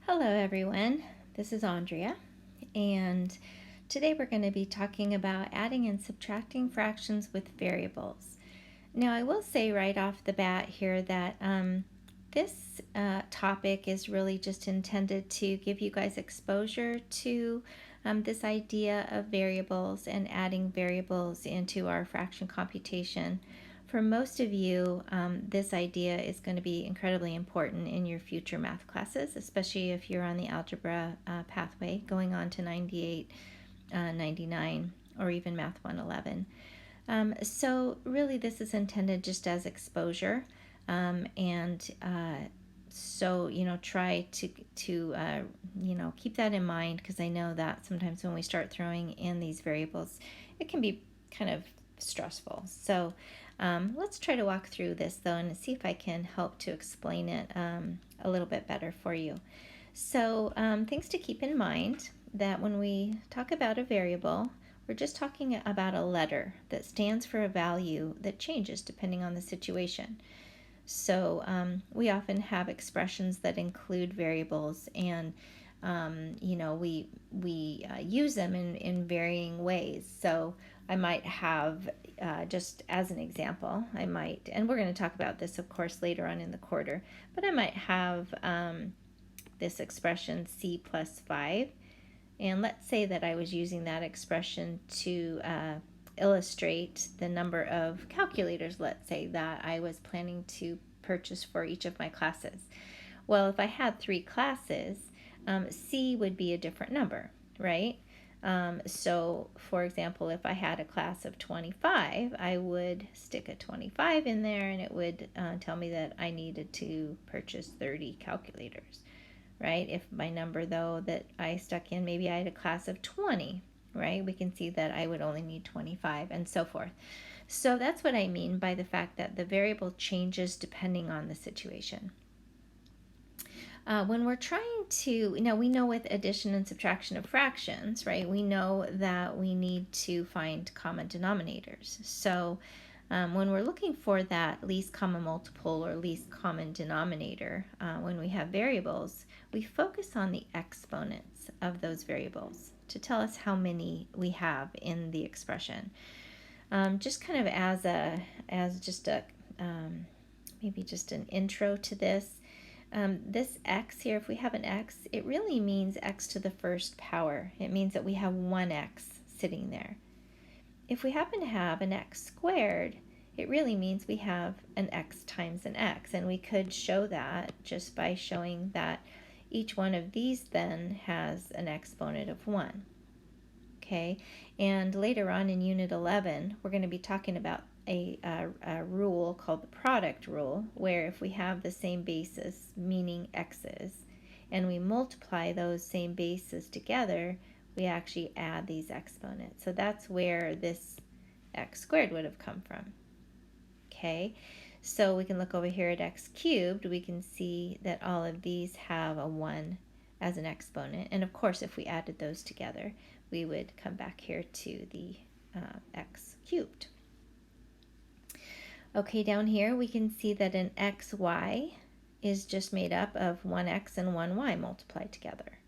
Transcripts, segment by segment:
Hello, everyone. This is Andrea, and today we're going to be talking about adding and subtracting fractions with variables. Now, I will say right off the bat here that this topic is really just intended to give you guys exposure to this idea of variables and adding variables into our fraction computation. For most of you, this idea is going to be incredibly important in your future math classes, especially if you're on the algebra pathway going on to 98, 99, or even Math 111. So really this is intended just as exposure, and so try to keep that in mind, because I know that sometimes when we start throwing in these variables, it can be kind of stressful. So let's try to walk through this though and see if I can help to explain it a little bit better for you. So things to keep in mind: that when we talk about a variable, we're just talking about a letter that stands for a value that changes depending on the situation. So we often have expressions that include variables, and we use them in varying ways. So I might have, just as an example, and we're going to talk about this, of course, later on in the quarter, but I might have this expression c plus 5. And let's say that I was using that expression to illustrate the number of calculators, let's say, that I was planning to purchase for each of my classes. Well, if I had 3 classes, C would be a different number, right? So, for example, if I had a class of 25, I would stick a 25 in there, and it would tell me that I needed to purchase 30 calculators, right? If my number, though, that I stuck in, maybe I had a class of 20, right? We can see that I would only need 25, and so forth. So that's what I mean by the fact that the variable changes depending on the situation. When we're trying to, we know with addition and subtraction of fractions, right, we know that we need to find common denominators. So when we're looking for that least common multiple or least common denominator, when we have variables, we focus on the exponents of those variables to tell us how many we have in the expression. Just kind of as just a maybe just an intro to this. This x here, if we have an x, it really means x to the first power. It means that we have one x sitting there. If we happen to have an x squared, it really means we have an x times an x, and we could show that just by showing that each one of these then has an exponent of 1. Okay, and later on in Unit 11, we're going to be talking about a rule called the product rule, where if we have the same basis, meaning x's, and we multiply those same bases together, we actually add these exponents. So that's where this x squared would have come from. Okay, so we can look over here at x cubed. We can see that all of these have a 1 as an exponent, and of course if we added those together, we would come back here to the x cubed. Okay, down here we can see that an xy is just made up of 1x and 1y multiplied together.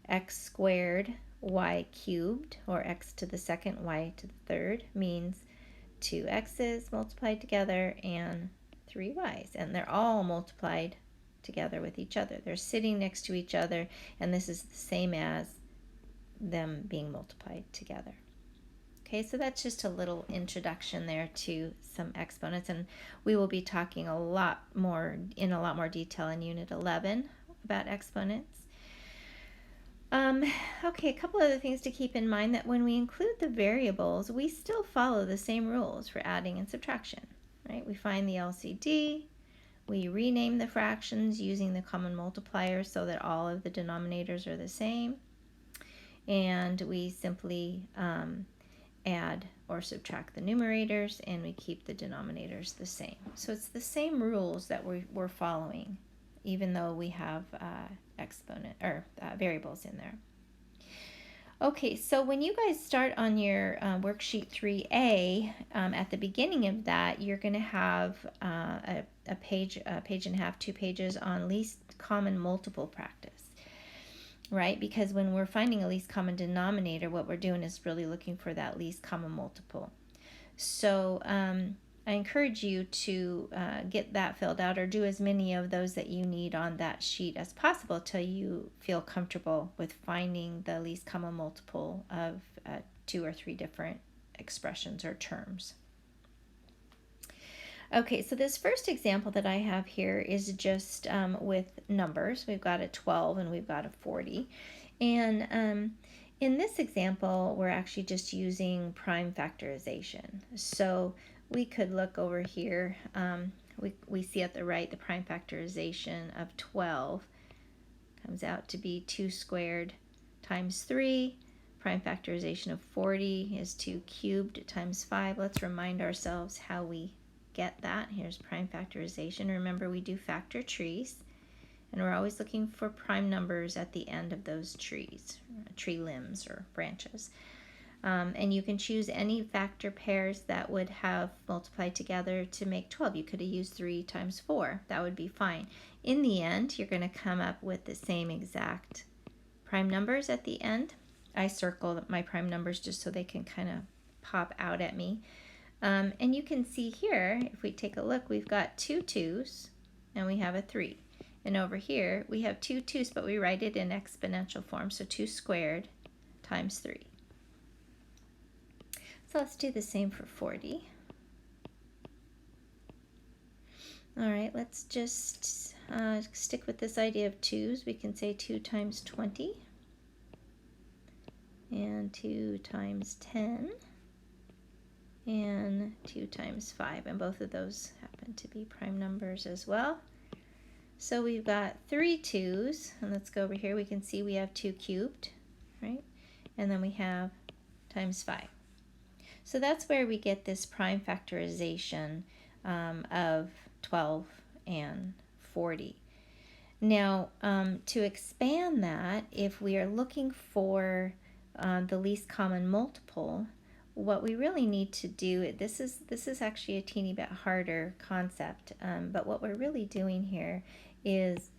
X squared y cubed, or x to the second y to the third, means 2 x's multiplied together and 3 y's, and they're all multiplied together with each other. They're sitting next to each other, and this is the same as them being multiplied together. Okay, so that's just a little introduction there to some exponents, and we will be talking in a lot more detail in Unit 11 about exponents. Okay, a couple other things to keep in mind: that when we include the variables, we still follow the same rules for adding and subtraction, right? We find the LCD, we rename the fractions using the common multiplier so that all of the denominators are the same, and we simply add or subtract the numerators, and we keep the denominators the same. So it's the same rules that we're following, even though we have variables in there. Okay, so when you guys start on your worksheet 3A, at the beginning of that, you're going to have a page and a half, 2 pages on least common multiple practice. right? Because when we're finding a least common denominator, what we're doing is really looking for that least common multiple. So I encourage you to get that filled out, or do as many of those that you need on that sheet as possible till you feel comfortable with finding the least common multiple of 2 or 3 different expressions or terms. Okay, so this first example that I have here is just with numbers. We've got a 12 and we've got a 40. And in this example, we're actually just using prime factorization. So we could look over here. We see at the right the prime factorization of 12 comes out to be 2 squared times 3. Prime factorization of 40 is 2 cubed times 5. Let's remind ourselves how we get that. Here's prime factorization. Remember, we do factor trees, and we're always looking for prime numbers at the end of those trees, tree limbs or branches. And you can choose any factor pairs that would have multiplied together to make 12. You could have used 3 times 4. That would be fine. In the end, you're going to come up with the same exact prime numbers at the end. I circle my prime numbers just so they can kind of pop out at me. And you can see here, if we take a look, we've got 2 2's and we have a 3. And over here, we have 2 2's, but we write it in exponential form, so 2 squared times 3. So let's do the same for 40. All right, let's just stick with this idea of 2's. We can say 2 times 20 and 2 times 10. And 2 times 5, and both of those happen to be prime numbers as well. So we've got 3 2's, and let's go over here. We can see we have 2 cubed, right? And then we have times 5. So that's where we get this prime factorization of 12 and 40. Now, to expand that, if we are looking for the least common multiple, what we really need to do, this is actually a teeny bit harder concept, but what we're really doing here is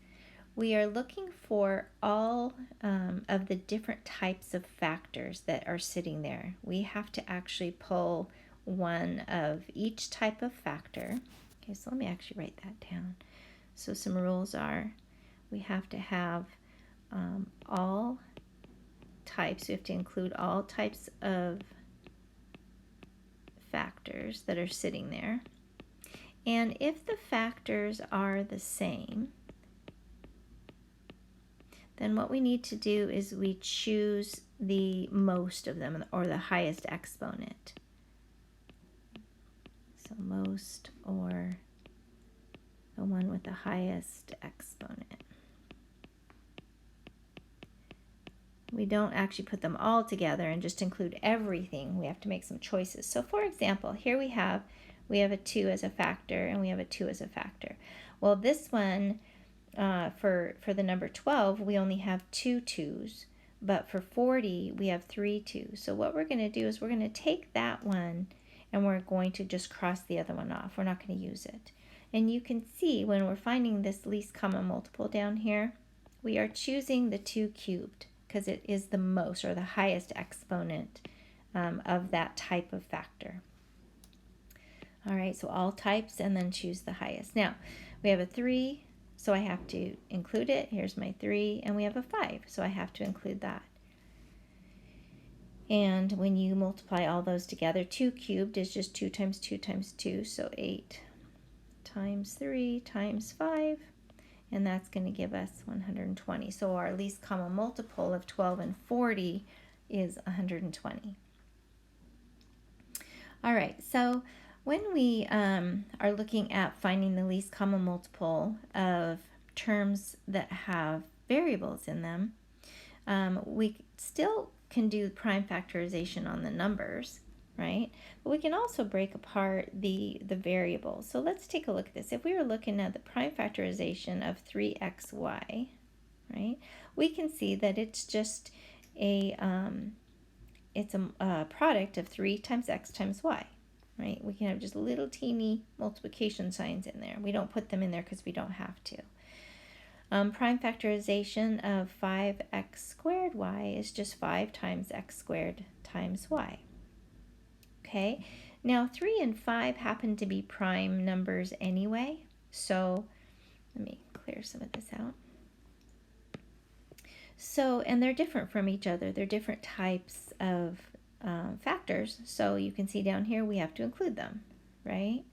we are looking for all of the different types of factors that are sitting there. We have to actually pull one of each type of factor. Okay, so let me actually write that down. So some rules are, we have to have all types. We have to include all types of factors that are sitting there. And if the factors are the same, then what we need to do is we choose the most of them, or the highest exponent. So most, or the one with the highest exponent. We don't actually put them all together and just include everything. We have to make some choices. So for example, here we have a 2 as a factor, and we have a 2 as a factor. Well, this one, for the number 12, we only have 2 2's, but for 40, we have 3 2's. So what we're going to do is we're going to take that one, and we're going to just cross the other one off. We're not going to use it. And you can see when we're finding this least common multiple down here, we are choosing the 2 cubed, because it is the most, or the highest exponent of that type of factor. All right, so all types, and then choose the highest. Now, we have a 3, so I have to include it. Here's my 3, and we have a 5, so I have to include that. And when you multiply all those together, 2 cubed is just 2 times 2 times 2, so 8 times 3 times 5. And that's going to give us 120. So our least common multiple of 12 and 40 is 120. All right, so when we are looking at finding the least common multiple of terms that have variables in them, we still can do prime factorization on the numbers, right? But we can also break apart the variables. So let's take a look at this. If we were looking at the prime factorization of 3xy, right, we can see that it's just a product of 3 times x times y, right? We can have just little teeny multiplication signs in there. We don't put them in there because we don't have to. Prime factorization of 5x squared y is just 5 times x squared times y. Okay, now 3 and 5 happen to be prime numbers anyway, so let me clear some of this out. So, and they're different from each other. They're different types of factors, so you can see down here we have to include them, right?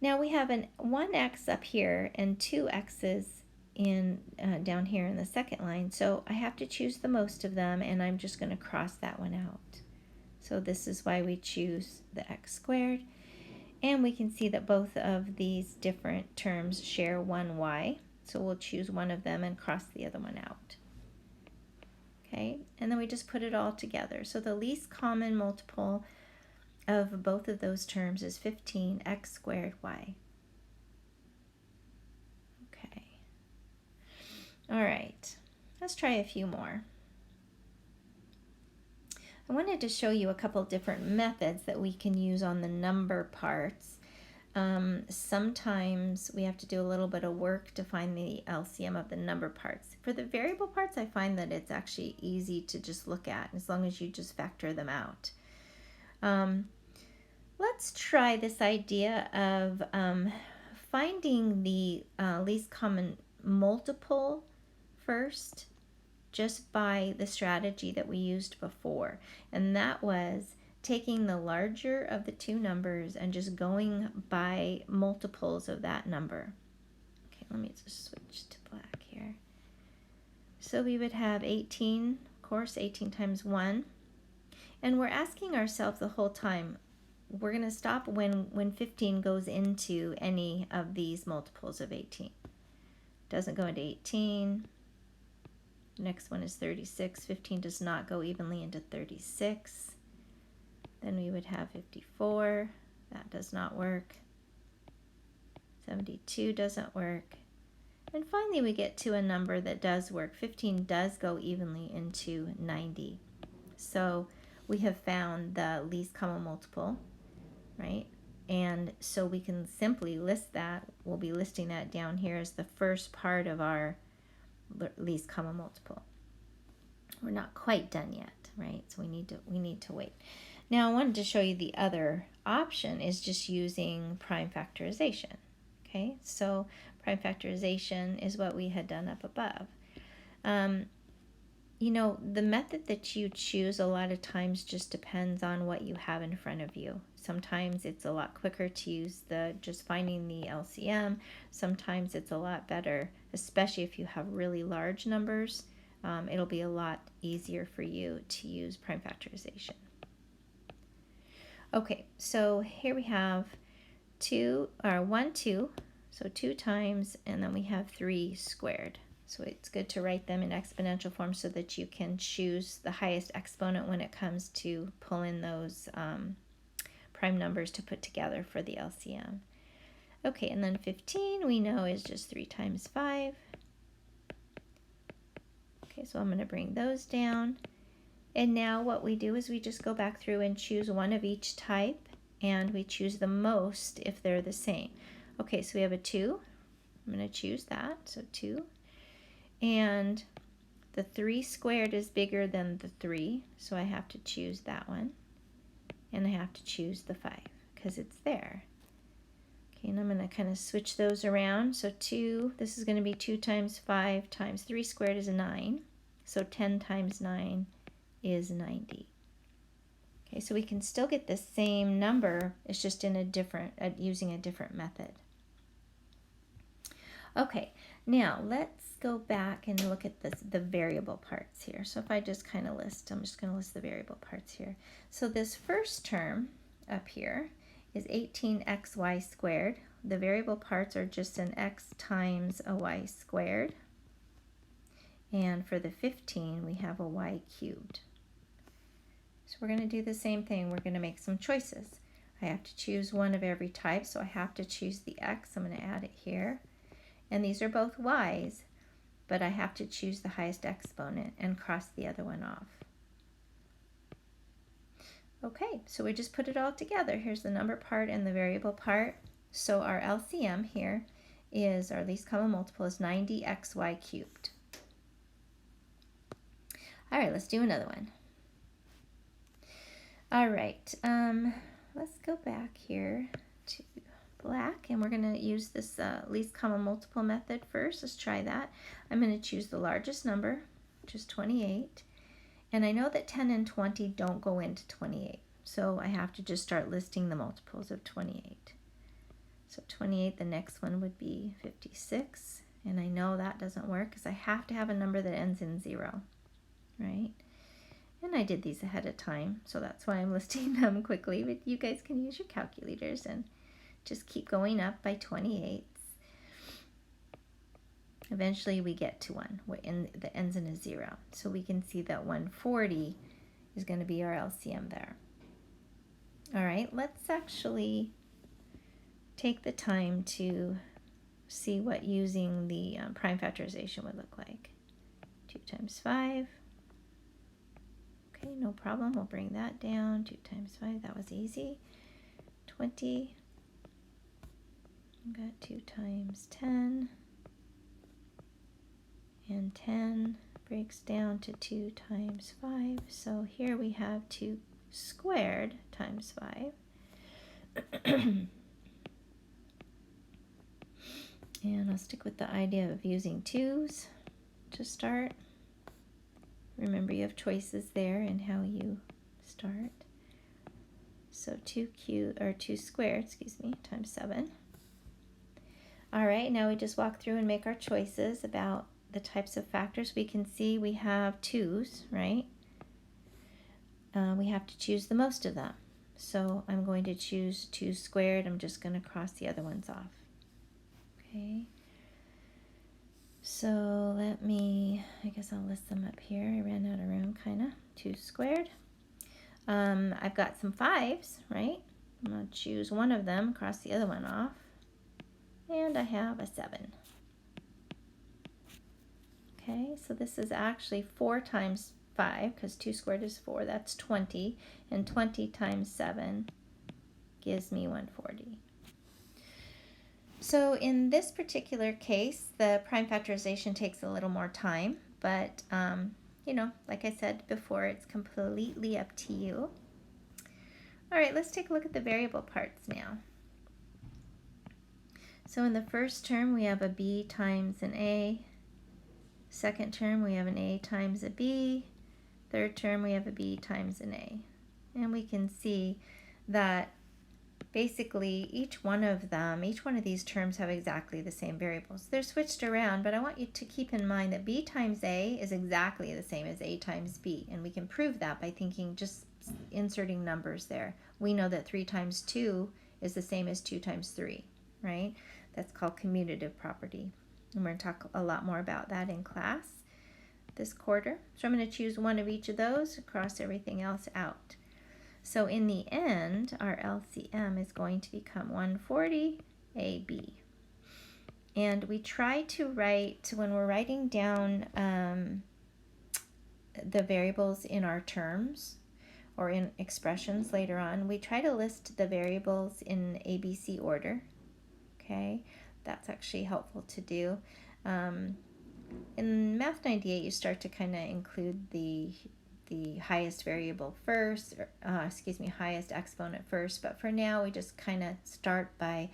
Now we have an 1x up here and 2 x's in down here in the second line, so I have to choose the most of them, and I'm just going to cross that one out. So this is why we choose the x squared, and we can see that both of these different terms share one y, so we'll choose one of them and cross the other one out. Okay, and then we just put it all together. So the least common multiple of both of those terms is 15x squared y. Okay. All right, let's try a few more. I wanted to show you a couple different methods that we can use on the number parts. Sometimes we have to do a little bit of work to find the LCM of the number parts. For the variable parts, I find that it's actually easy to just look at as long as you just factor them out. Let's try this idea of finding the least common multiple first, just by the strategy that we used before, and that was taking the larger of the two numbers and just going by multiples of that number. Okay, let me just switch to black here. So we would have 18, of course, 18 times 1. And we're asking ourselves the whole time, we're going to stop when 15 goes into any of these multiples of 18. Doesn't go into 18. The next one is 36. 15 does not go evenly into 36. Then we would have 54. That does not work. 72 doesn't work. And finally we get to a number that does work. 15 does go evenly into 90. So we have found the least common multiple, right? And so we can simply list that. We'll be listing that down here as the first part of our least common multiple. We're not quite done yet, right? So we need to wait. Now I wanted to show you the other option is just using prime factorization. Okay, so prime factorization is what we had done up above. You know, the method that you choose a lot of times just depends on what you have in front of you. Sometimes it's a lot quicker to use just finding the LCM. Sometimes it's a lot better, especially if you have really large numbers. It'll be a lot easier for you to use prime factorization. Okay, so here we have 1, 2, so 2 times, and then we have 3 squared. So it's good to write them in exponential form so that you can choose the highest exponent when it comes to pull in those prime numbers to put together for the LCM. Okay, and then 15 we know is just 3 times 5. Okay, so I'm going to bring those down. And now what we do is we just go back through and choose one of each type, and we choose the most if they're the same. Okay, so we have a 2. I'm going to choose that, so 2. And the 3 squared is bigger than the 3, so I have to choose that one. And I have to choose the 5 because it's there. Okay, and I'm going to kind of switch those around. So 2, this is going to be 2 times 5 times 3 squared is 9. So 10 times 9 is 90. Okay, so we can still get the same number, it's just in using a different method. Okay, now let's go back and look at the variable parts here. So if I just kind of list, I'm just going to list the variable parts here. So this first term up here is 18xy squared. The variable parts are just an x times a y squared. And for the 15, we have a y cubed. So we're going to do the same thing. We're going to make some choices. I have to choose one of every type, so I have to choose the x. I'm going to add it here. And these are both y's, but I have to choose the highest exponent and cross the other one off. Okay, so we just put it all together. Here's the number part and the variable part. So our LCM here is, or least common multiple is 90xy cubed. All right, let's do another one. All right, let's go back here to black, and we're going to use this least common multiple method first. Let's try that. I'm going to choose the largest number, which is 28, and I know that 10 and 20 don't go into 28, so I have to just start listing the multiples of 28. So 28, the next one would be 56, and I know that doesn't work because I have to have a number that ends in 0, right? And I did these ahead of time, so that's why I'm listing them quickly, but you guys can use your calculators and just keep going up by 28s. Eventually we get to 1 that ends in a 0, so we can see that 140 is going to be our LCM there. All right, let's actually take the time to see what using the prime factorization would look like. 2 times 5. Okay, no problem. We'll bring that down. 2 times 5. That was easy. 20. We've got 2 times 10. And 10 breaks down to 2 times 5. So here we have 2 squared times 5. And I'll stick with the idea of using 2's to start. Remember, you have choices there in how you start. So 2 squared, times 7. All right, now we just walk through and make our choices about the types of factors. We can see we have 2's, right? We have to choose the most of them. So I'm going to choose 2 squared. I'm just going to cross the other ones off. Okay. So I guess I'll list them up here. I ran out of room, kind of. 2 squared. I've got some 5's, right? I'm going to choose one of them, cross the other one off. And I have a 7. Okay, so this is actually 4 times 5, because 2 squared is 4. That's 20. And 20 times 7 gives me 140. So in this particular case, the prime factorization takes a little more time, but like I said before, it's completely up to you. All right, let's take a look at the variable parts now. So in the first term, we have a b times an a. Second term, we have an a times a b. Third term, we have a b times an a. And we can see that basically each one of these terms have exactly the same variables. They're switched around, but I want you to keep in mind that b times a is exactly the same as a times b, and we can prove that by just inserting numbers there. We know that 3 times 2 is the same as 2 times 3, right? That's called commutative property, and we're going to talk a lot more about that in class this quarter. So I'm going to choose one of each of those, cross everything else out. So in the end, our LCM is going to become 140 AB. And we try to write, when we're writing down the variables in our terms or in expressions later on, we try to list the variables in ABC order. Okay, that's actually helpful to do. In Math 98, you start to kind of include the highest variable first, highest exponent first, but for now we just kind of start by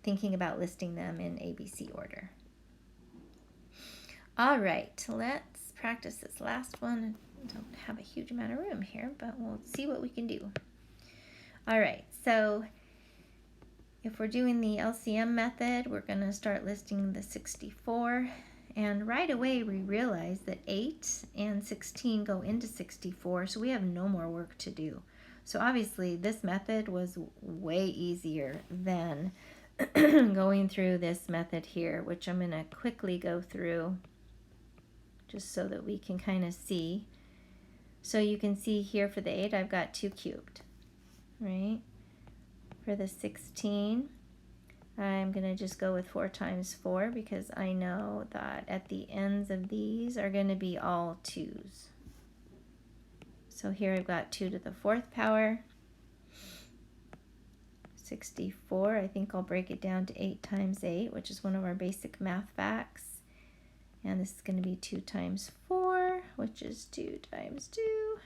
thinking about listing them in ABC order. All right, let's practice this last one. I don't have a huge amount of room here, but we'll see what we can do. All right, so if we're doing the LCM method, we're going to start listing the 64. And right away we realize that 8 and 16 go into 64, so we have no more work to do. So obviously this method was way easier than going through this method here, which I'm going to quickly go through just so that we can kind of see. So you can see here for the 8, I've got 2 cubed, right? For the 16, I'm going to just go with 4 times 4 because I know that at the ends of these are going to be all 2's. So here I've got 2 to the 4th power. 64. I think I'll break it down to 8 times 8, which is one of our basic math facts. And this is going to be 2 times 4, which is 2 times 2.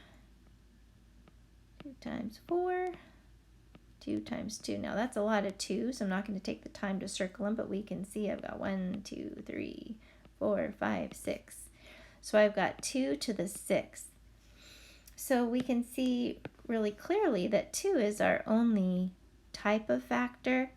2 times 4. 2 times 2. Now that's a lot of 2s, so I'm not going to take the time to circle them, but we can see I've got 1, 2, 3, 4, 5, 6. So I've got 2 to the 6th. So we can see really clearly that 2 is our only type of factor,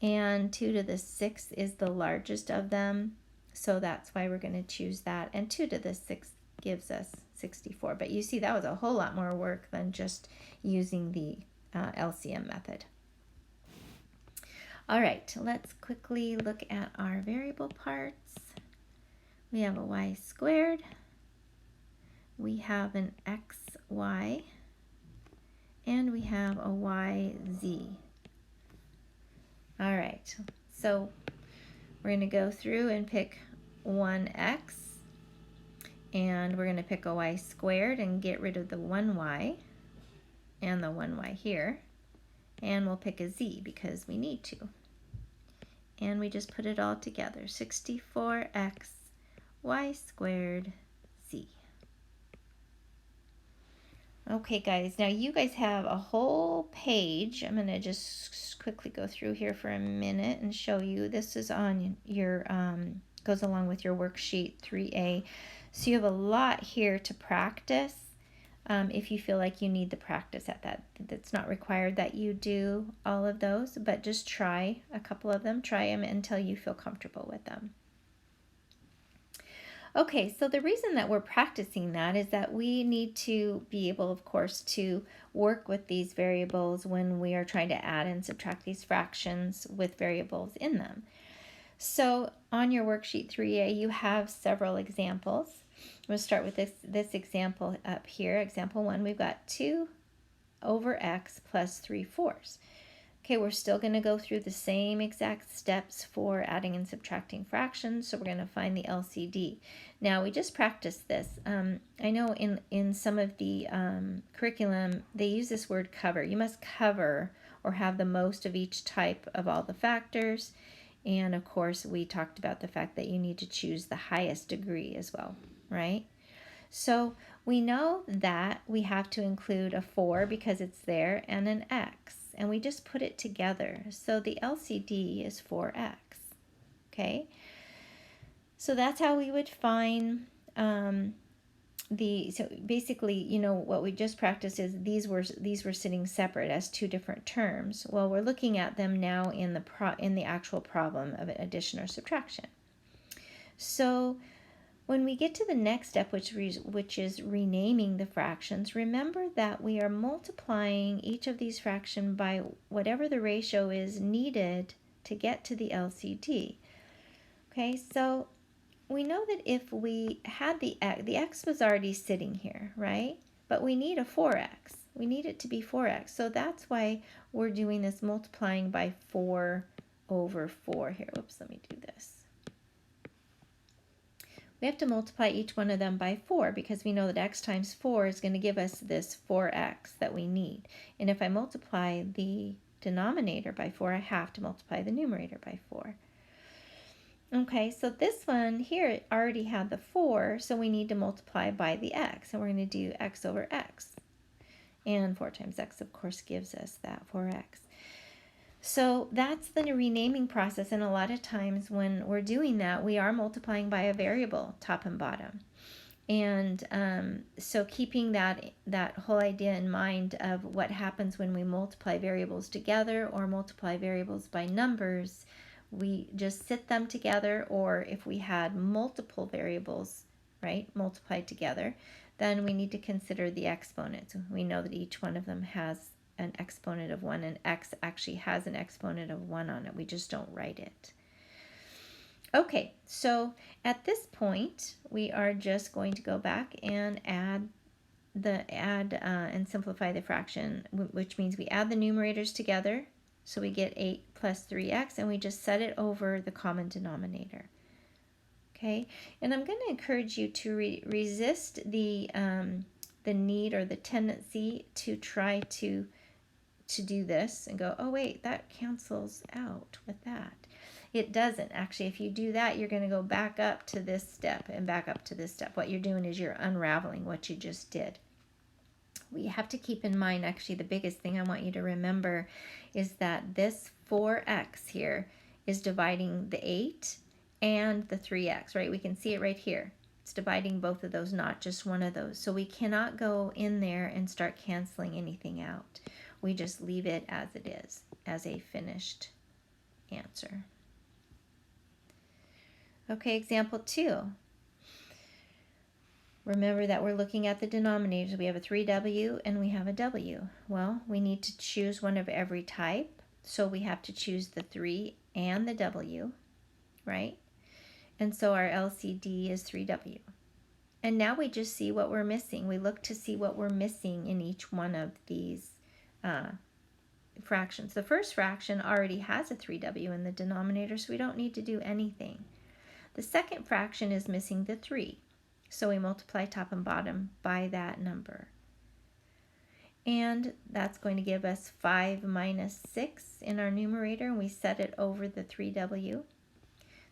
and 2 to the 6th is the largest of them. So that's why we're going to choose that. And 2 to the 6th gives us 64. But you see, that was a whole lot more work than just using the LCM method. All right, let's quickly look at our variable parts. We have a y squared. We have an xy. And we have a yz. All right, so we're going to go through and pick one x, and we're going to pick a y squared and get rid of the 1y and the 1y here, and we'll pick a z because we need to. And we just put it all together, 64x y squared z. Okay guys, now you guys have a whole page. I'm going to just quickly go through here for a minute and show you. This is on your, goes along with your worksheet 3A. So you have a lot here to practice. If you feel like you need the practice at that. It's not required that you do all of those, but just try a couple of them. Try them until you feel comfortable with them. Okay, so the reason that we're practicing that is that we need to be able, of course, to work with these variables when we are trying to add and subtract these fractions with variables in them. So on your worksheet 3A, you have several examples. We'll start with this example up here. Example 1, we've got 2 over x plus 3/4. Okay, we're still going to go through the same exact steps for adding and subtracting fractions, so we're going to find the LCD. Now, we just practiced this. I know in some of the curriculum, they use this word cover. You must cover or have the most of each type of all the factors. And, of course, we talked about the fact that you need to choose the highest degree as well, right? So we know that we have to include a 4 because it's there and an x. And we just put it together. So the LCD is 4x, okay? So that's how we would find so basically, you know, what we just practiced is these were sitting separate as two different terms. Well, we're looking at them now in the actual problem of addition or subtraction. So when we get to the next step, which is renaming the fractions, remember that we are multiplying each of these fractions by whatever the ratio is needed to get to the LCD. Okay, so we know that if we had the x was already sitting here, right? But we need a 4x. We need it to be 4x. So that's why we're doing this multiplying by 4 over 4 here. Whoops, let me do this. We have to multiply each one of them by 4 because we know that x times 4 is going to give us this 4x that we need. And if I multiply the denominator by 4, I have to multiply the numerator by 4. Okay, so this one here already had the 4, so we need to multiply by the x. And we're going to do x over x. And 4 times x, of course, gives us that 4x. So that's the renaming process, and a lot of times when we're doing that, we are multiplying by a variable, top and bottom. And so keeping that whole idea in mind of what happens when we multiply variables together or multiply variables by numbers, we just sit them together, or if we had multiple variables, right, multiplied together, then we need to consider the exponents. We know that each one of them has an exponent of 1, and x actually has an exponent of 1 on it. We just don't write it. Okay, so at this point, we are just going to go back and add and simplify the fraction, which means we add the numerators together. So we get 8 plus 3x, and we just set it over the common denominator. Okay, and I'm going to encourage you to resist the need or the tendency to try to to do this and go, oh wait, that cancels out with that. It doesn't. Actually, if you do that, you're going to go back up to this step and back up to this step. What you're doing is you're unraveling what you just did. We have to keep in mind, actually, the biggest thing I want you to remember is that this 4x here is dividing the 8 and the 3x, right? We can see it right here. It's dividing both of those, not just one of those. So we cannot go in there and start canceling anything out. We just leave it as it is, as a finished answer. Okay, example 2. Remember that we're looking at the denominators. We have a 3w and we have a w. Well, we need to choose one of every type. So we have to choose the 3 and the w, right? And so our LCD is 3w. And now we just see what we're missing. We look to see what we're missing in each one of these fractions. The first fraction already has a 3w in the denominator, so we don't need to do anything. The second fraction is missing the 3. So we multiply top and bottom by that number. And that's going to give us 5 minus 6 in our numerator, and we set it over the 3w.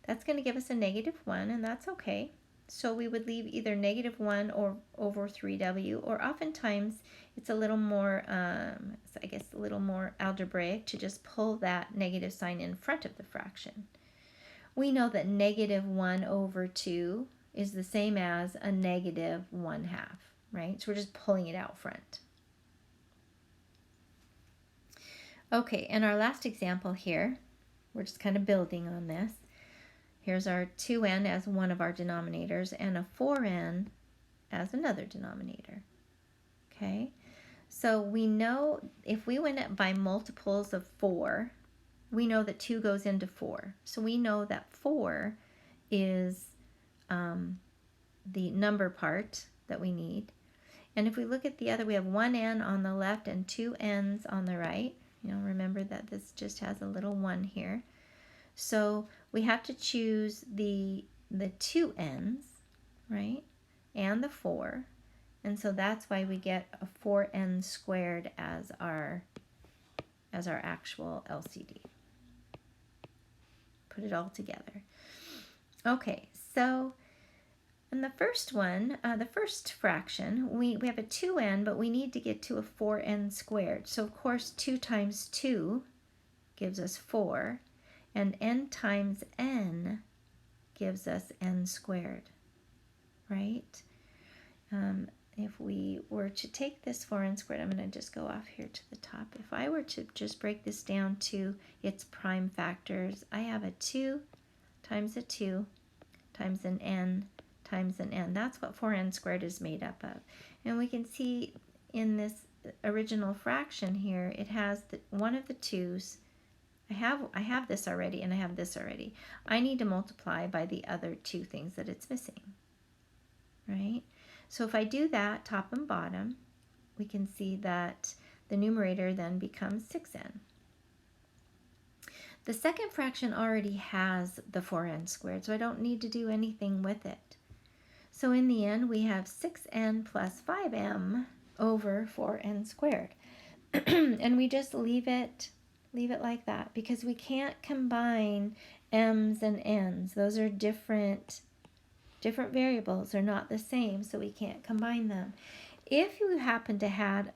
That's going to give us a -1, and that's okay. So we would leave either -1 or over 3w, or oftentimes it's a little more, I guess, a little more algebraic to just pull that negative sign in front of the fraction. We know that -1 over 2 is the same as a -1/2, right? So we're just pulling it out front. Okay, and our last example here, we're just kind of building on this. Here's our 2n as one of our denominators and a 4n as another denominator. Okay, so we know if we went by multiples of 4, we know that 2 goes into 4. So we know that 4 is the number part that we need. And if we look at the other, we have 1n on the left and 2 n's on the right. You know, remember that this just has a little 1 here. So we have to choose the 2 n's, right, and the 4. And so that's why we get a 4n squared as our actual LCD. Put it all together. Okay, so in the first one, the first fraction, we have a 2n, but we need to get to a 4n squared. So of course 2 times 2 gives us 4, and n times n gives us n squared, right? If we were to take this 4n squared, I'm going to just go off here to the top. If I were to just break this down to its prime factors, I have a 2 times a 2 times an n times an n. That's what 4n squared is made up of. And we can see in this original fraction here, it has one of the 2's. I have this already and I have this already. I need to multiply by the other 2 things that it's missing, right? So if I do that top and bottom, we can see that the numerator then becomes 6n. The second fraction already has the 4n squared, so I don't need to do anything with it. So in the end, we have 6n plus 5m over 4n squared. And we just leave it like that because we can't combine m's and n's. Those are different variables. They're not the same, so we can't combine them. If you happen to have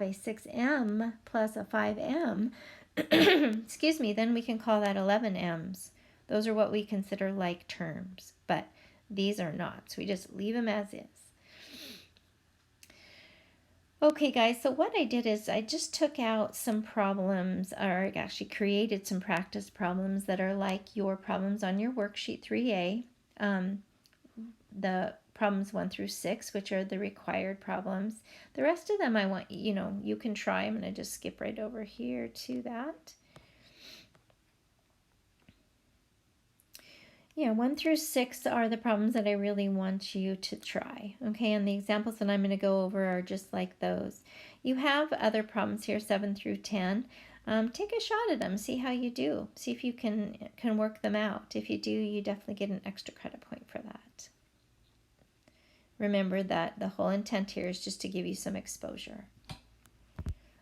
a 6m plus a 5m, excuse me, then we can call that 11m's. Those are what we consider like terms, but these are not, so we just leave them as is. Okay guys, so what I did is I just took out some problems, or actually created some practice problems that are like your problems on your worksheet 3A. The problems 1 through 6, which are the required problems. The rest of them I want, you can try. I'm going to just skip right over here to that. Yeah, 1 through 6 are the problems that I really want you to try. Okay, and the examples that I'm going to go over are just like those. You have other problems here, 7 through 10. Take a shot at them, see how you do. See if you can work them out. If you do, you definitely get an extra credit point for that. Remember that the whole intent here is just to give you some exposure.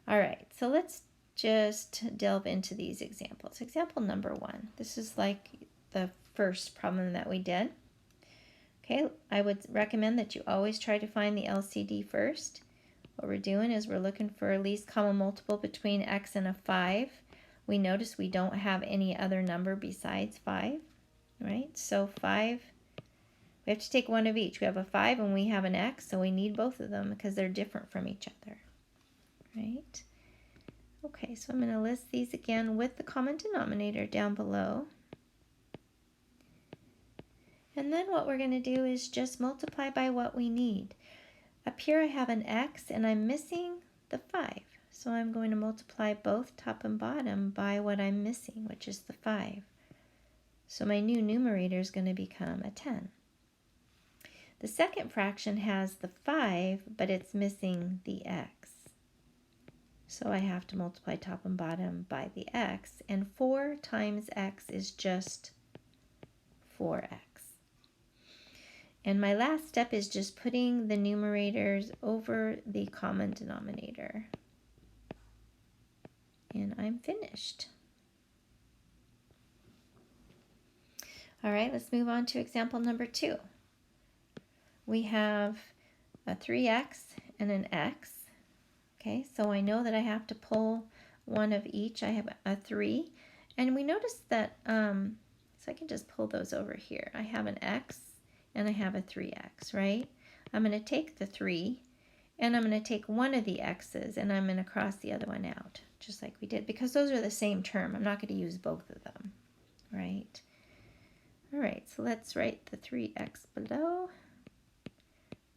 All right, so let's just delve into these examples. Example number 1. This is like the first problem that we did. Okay, I would recommend that you always try to find the LCD first. What we're doing is we're looking for a least common multiple between x and a 5. We notice we don't have any other number besides 5, right? So 5, we have to take one of each. We have a 5 and we have an x, so we need both of them because they're different from each other, right? Okay, so I'm going to list these again with the common denominator down below. And then what we're going to do is just multiply by what we need. Up here I have an x and I'm missing the 5. So I'm going to multiply both top and bottom by what I'm missing, which is the 5. So my new numerator is going to become a 10. The second fraction has the 5, but it's missing the x. So I have to multiply top and bottom by the x, and 4 times x is just 4x. And my last step is just putting the numerators over the common denominator. And I'm finished. All right, let's move on to example number 2. We have a 3x and an x. Okay, so I know that I have to pull one of each. I have a 3. And we notice that, so I can just pull those over here. I have an x and I have a 3x, right? I'm going to take the 3 and I'm going to take one of the x's and I'm going to cross the other one out, just like we did, because those are the same term. I'm not going to use both of them, right? All right, so let's write the 3x below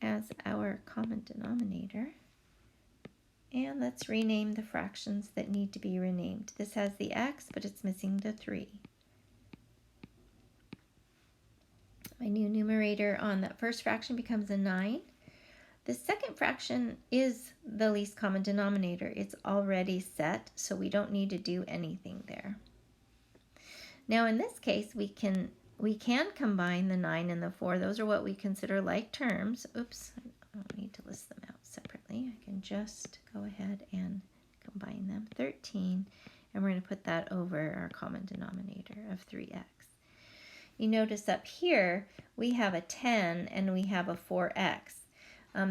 as our common denominator. And let's rename the fractions that need to be renamed. This has the x, but it's missing the 3. My new numerator on that first fraction becomes a 9. The second fraction is the least common denominator. It's already set, so we don't need to do anything there. Now in this case, we can combine the 9 and the 4. Those are what we consider like terms. Oops, I don't need to list them out separately. I can just go ahead and combine them. 13, and we're going to put that over our common denominator of 3x. You notice up here we have a 10 and we have a 4x.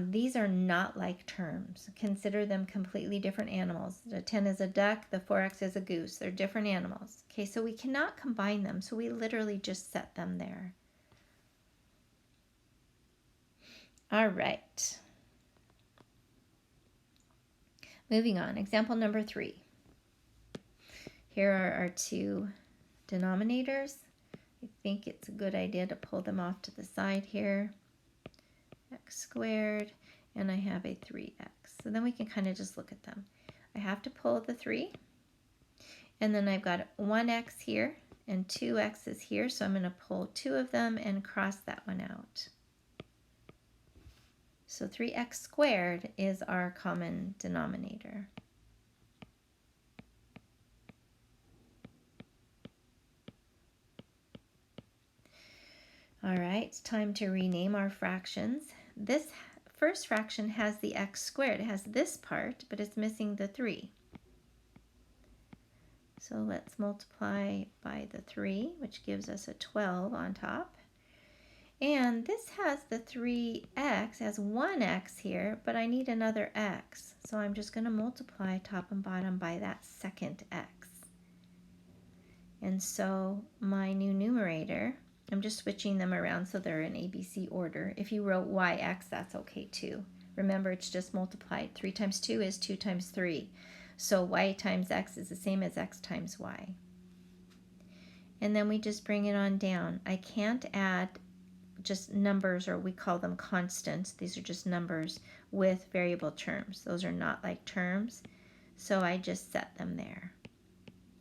These are not like terms. Consider them completely different animals. The 10 is a duck, the 4x is a goose. They're different animals. Okay, so we cannot combine them, so we literally just set them there. All right. Moving on, example number 3. Here are our two denominators. I think it's a good idea to pull them off to the side here. X squared, and I have a 3x. So then we can kind of just look at them. I have to pull the 3, and then I've got 1x here and 2x's here, so I'm going to pull 2 of them and cross that one out. So 3x squared is our common denominator. All right, it's time to rename our fractions. This first fraction has the x squared. It has this part, but it's missing the 3. So let's multiply by the 3, which gives us a 12 on top. And this has the 3x, has 1x here, but I need another x. So I'm just going to multiply top and bottom by that second x. And so my new numerator, I'm just switching them around so they're in ABC order. If you wrote yx, that's okay too. Remember, it's just multiplied. 3 times 2 is 2 times 3. So y times x is the same as x times y. And then we just bring it on down. I can't add just numbers, or we call them constants. These are just numbers with variable terms. Those are not like terms. So I just set them there.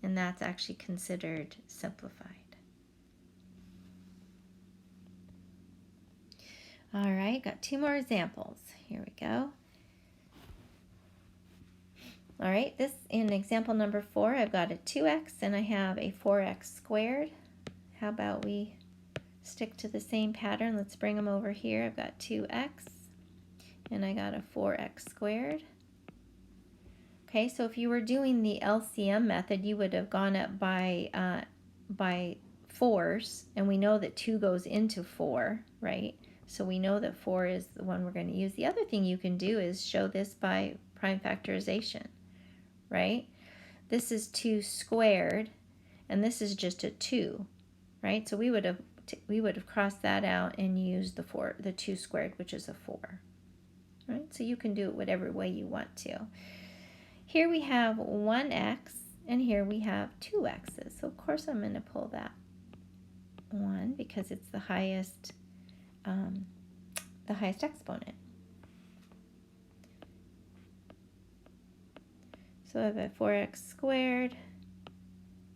And that's actually considered simplified. All right, got 2 more examples. Here we go. All right, this in example number 4, I've got a 2x and I have a 4x squared. How about we stick to the same pattern? Let's bring them over here. I've got 2x and I got a 4x squared. Okay, so if you were doing the LCM method, you would have gone up by fours, and we know that 2 goes into 4, right? So we know that 4 is the one we're going to use. The other thing you can do is show this by prime factorization, right? This is 2 squared, and this is just a 2, right? So we would have crossed that out and used the 2 squared, which is a 4, right? So you can do it whatever way you want to. Here we have 1x, and here we have 2 x's. So of course I'm going to pull that 1 because it's the highest exponent. So I have a 4x squared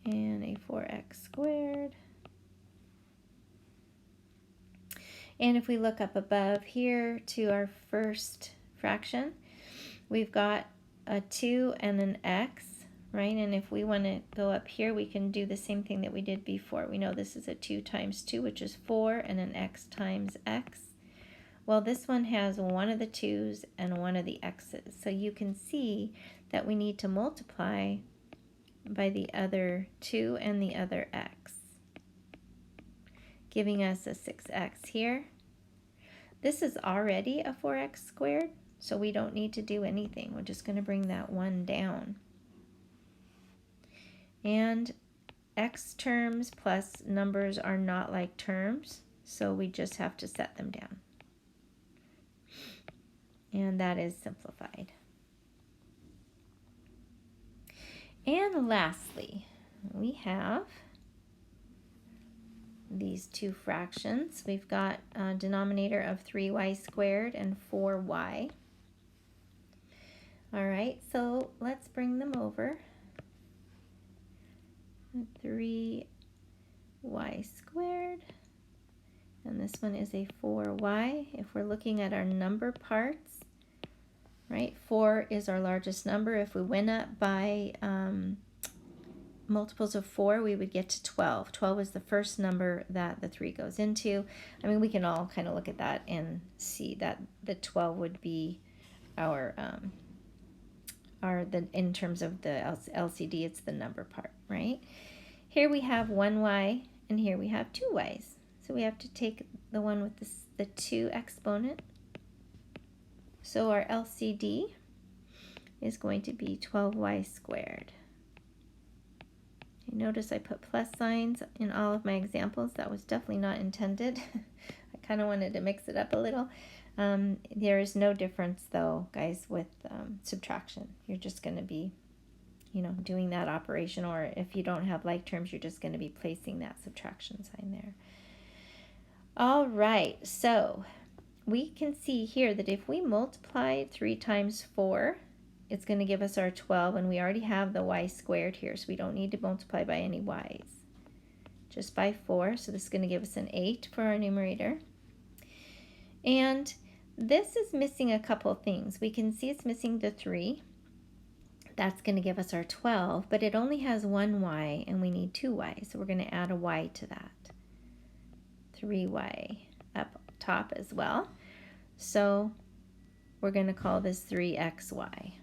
and a 4x squared. And if we look up above here to our first fraction, we've got a 2 and an x, right? And if we want to go up here, we can do the same thing that we did before. We know this is a 2 times 2, which is 4, and an x times x. Well, this one has one of the 2's and one of the x's. So you can see that we need to multiply by the other 2 and the other x, giving us a 6x here. This is already a 4x squared, so we don't need to do anything. We're just going to bring that 1 down. And x terms plus numbers are not like terms, so we just have to set them down. And that is simplified. And lastly, we have these 2 fractions. We've got a denominator of 3y squared and 4y. All right, so let's bring them over. 3y squared, and this one is a 4y. If we're looking at our number parts, right, 4 is our largest number. If we went up by multiples of 4, we would get to 12. 12 is the first number that the 3 goes into. I mean, we can all kind of look at that and see that the 12 would be our in terms of the LCD, it's the number part, right? Here we have 1y, and here we have 2 y's. So we have to take the one with the 2 exponent. So our LCD is going to be 12y squared. Notice I put plus signs in all of my examples. That was definitely not intended. I kind of wanted to mix it up a little. There is no difference though, guys, with subtraction. You're just going to be, doing that operation, or if you don't have like terms, you're just going to be placing that subtraction sign there. All right, so we can see here that if we multiply 3 times 4, it's going to give us our 12, and we already have the y squared here, so we don't need to multiply by any y's, just by 4. So this is going to give us an 8 for our numerator. And this is missing a couple things. We can see it's missing the 3. That's going to give us our 12, but it only has 1 y, and we need 2 y's, so we're going to add a y to that. 3y up top as well. So we're going to call this 3xy.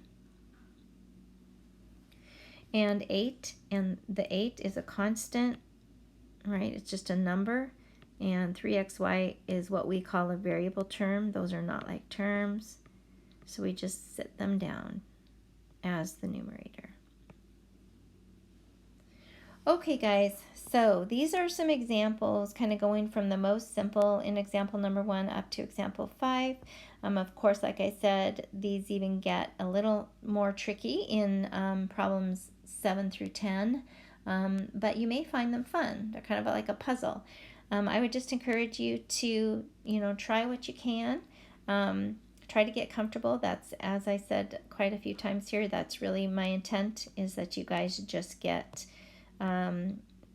And 8, and the 8 is a constant, right? It's just a number. And 3xy is what we call a variable term. Those are not like terms. So we just sit them down as the numerator. Okay, guys, so these are some examples kind of going from the most simple in example number 1 up to example 5. Of course, like I said, these even get a little more tricky in problems 7 through 10, but you may find them fun. They're kind of like a puzzle. I would just encourage you to, try what you can. Try to get comfortable. That's, as I said quite a few times here, that's really my intent, is that you guys just get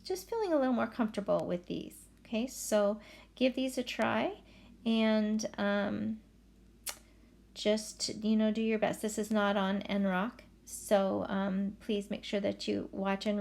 just feeling a little more comfortable with these. Okay, so give these a try, and just, do your best. This is not on NROC, so please make sure that you watch and